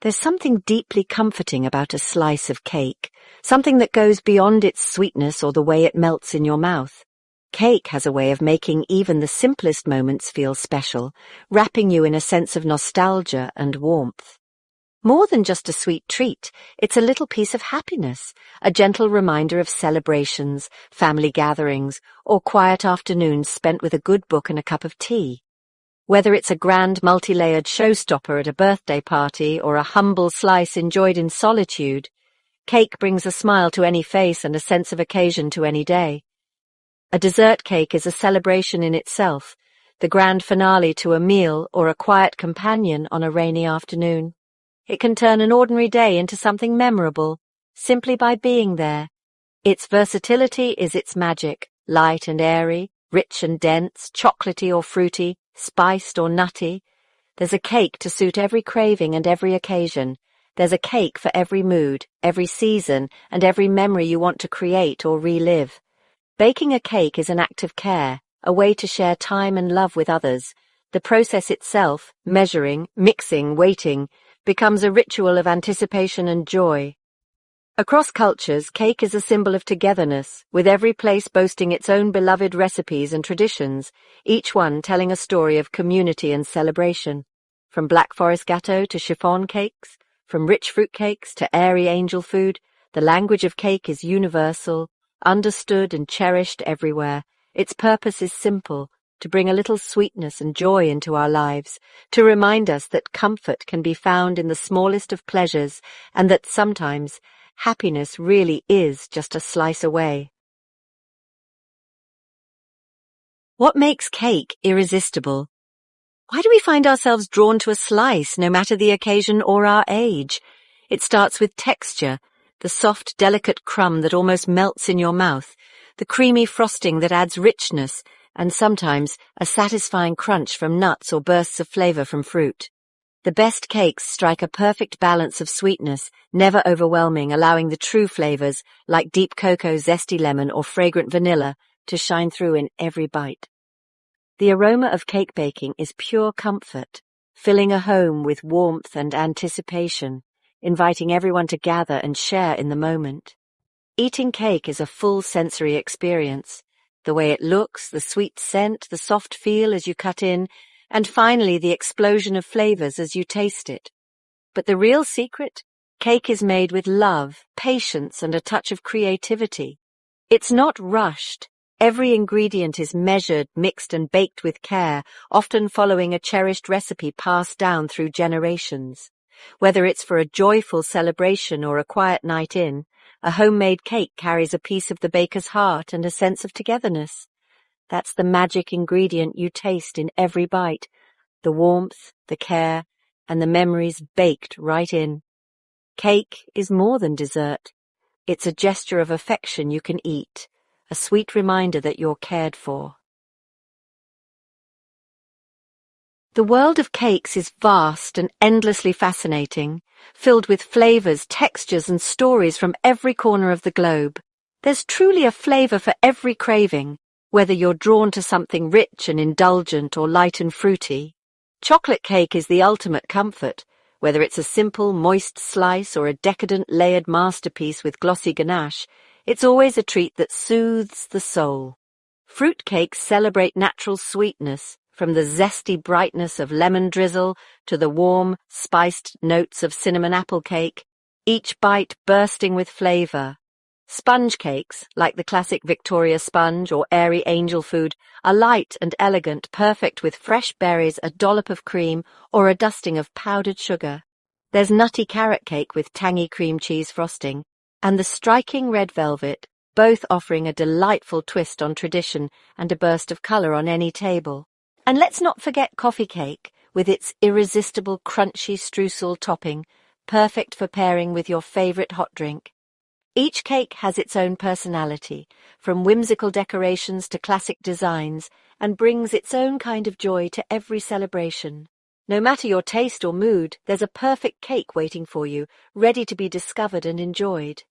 There's something deeply comforting about a slice of cake, something that goes beyond its sweetness or the way it melts in your mouth. Cake has a way of making even the simplest moments feel special, wrapping you in a sense of nostalgia and warmth. More than just a sweet treat, it's a little piece of happiness, a gentle reminder of celebrations, family gatherings, or quiet afternoons spent with a good book and a cup of tea. Whether it's a grand multi-layered showstopper at a birthday party or a humble slice enjoyed in solitude, cake brings a smile to any face and a sense of occasion to any day. A dessert cake is a celebration in itself, the grand finale to a meal or a quiet companion on a rainy afternoon. It can turn an ordinary day into something memorable, simply by being there. Its versatility is its magic, light and airy, rich and dense, chocolatey or fruity, spiced or nutty. There's a cake to suit every craving and every occasion. There's a cake for every mood, every season, and every memory you want to create or relive. Baking a cake is an act of care, a way to share time and love with others. The process itself, measuring, mixing, waiting, becomes a ritual of anticipation and joy. Across cultures, cake is a symbol of togetherness, with every place boasting its own beloved recipes and traditions, each one telling a story of community and celebration. From Black Forest gâteau to chiffon cakes, from rich fruit cakes to airy angel food, the language of cake is universal, understood and cherished everywhere. Its purpose is simple, to bring a little sweetness and joy into our lives, to remind us that comfort can be found in the smallest of pleasures and that sometimes happiness really is just a slice away. What makes cake irresistible? Why do we find ourselves drawn to a slice, no matter the occasion or our age? It starts with texture, the soft, delicate crumb that almost melts in your mouth, the creamy frosting that adds richness, and sometimes a satisfying crunch from nuts or bursts of flavor from fruit. The best cakes strike a perfect balance of sweetness, never overwhelming, allowing the true flavors, like deep cocoa, zesty lemon, or fragrant vanilla, to shine through in every bite. The aroma of cake baking is pure comfort, filling a home with warmth and anticipation, inviting everyone to gather and share in the moment. Eating cake is a full sensory experience. The way it looks, the sweet scent, the soft feel as you cut in, and finally the explosion of flavors as you taste it. But the real secret? Cake is made with love, patience, and a touch of creativity. It's not rushed. Every ingredient is measured, mixed, and baked with care, often following a cherished recipe passed down through generations. Whether it's for a joyful celebration or a quiet night in, a homemade cake carries a piece of the baker's heart and a sense of togetherness. That's the magic ingredient you taste in every bite, the warmth, the care, and the memories baked right in. Cake is more than dessert. It's a gesture of affection you can eat, a sweet reminder that you're cared for. The world of cakes is vast and endlessly fascinating, filled with flavors, textures, and stories from every corner of the globe. There's truly a flavor for every craving, whether you're drawn to something rich and indulgent or light and fruity. Chocolate cake is the ultimate comfort, whether it's a simple, moist slice or a decadent, layered masterpiece with glossy ganache. It's always a treat that soothes the soul. Fruit cakes celebrate natural sweetness, from the zesty brightness of lemon drizzle to the warm, spiced notes of cinnamon apple cake, each bite bursting with flavor. Sponge cakes, like the classic Victoria sponge or airy angel food, are light and elegant, perfect with fresh berries, a dollop of cream, or a dusting of powdered sugar. There's nutty carrot cake with tangy cream cheese frosting, and the striking red velvet, both offering a delightful twist on tradition and a burst of color on any table. And let's not forget coffee cake, with its irresistible crunchy streusel topping, perfect for pairing with your favorite hot drink. Each cake has its own personality, from whimsical decorations to classic designs, and brings its own kind of joy to every celebration. No matter your taste or mood, there's a perfect cake waiting for you, ready to be discovered and enjoyed.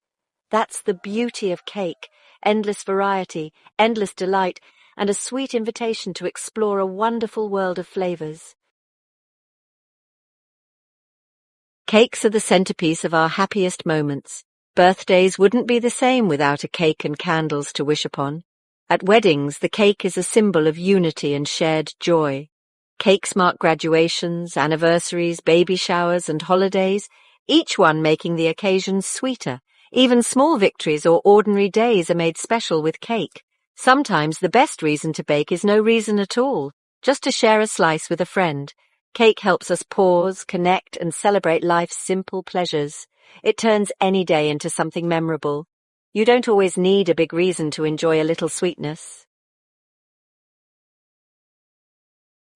That's the beauty of cake, endless variety, endless delight, and a sweet invitation to explore a wonderful world of flavors. Cakes are the centerpiece of our happiest moments. Birthdays wouldn't be the same without a cake and candles to wish upon. At weddings, the cake is a symbol of unity and shared joy. Cakes mark graduations, anniversaries, baby showers, and holidays, each one making the occasion sweeter. Even small victories or ordinary days are made special with cake. Sometimes the best reason to bake is no reason at all, just to share a slice with a friend. Cake helps us pause, connect, and celebrate life's simple pleasures. It turns any day into something memorable. You don't always need a big reason to enjoy a little sweetness.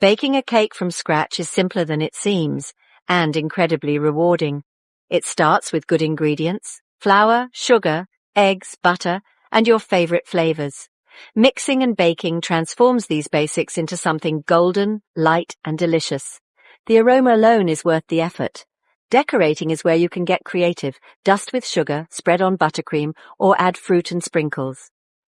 Baking a cake from scratch is simpler than it seems, and incredibly rewarding. It starts with good ingredients: flour, sugar, eggs, butter, and your favorite flavors. Mixing and baking transforms these basics into something golden, light, and delicious. The aroma alone is worth the effort. Decorating is where you can get creative. Dust with sugar, spread on buttercream, or add fruit and sprinkles.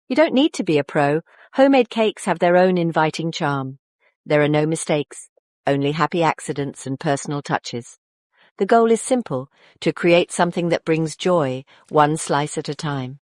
You don't need to be a pro. Homemade cakes have their own inviting charm. There are no mistakes, only happy accidents and personal touches. The goal is simple: to create something that brings joy, one slice at a time.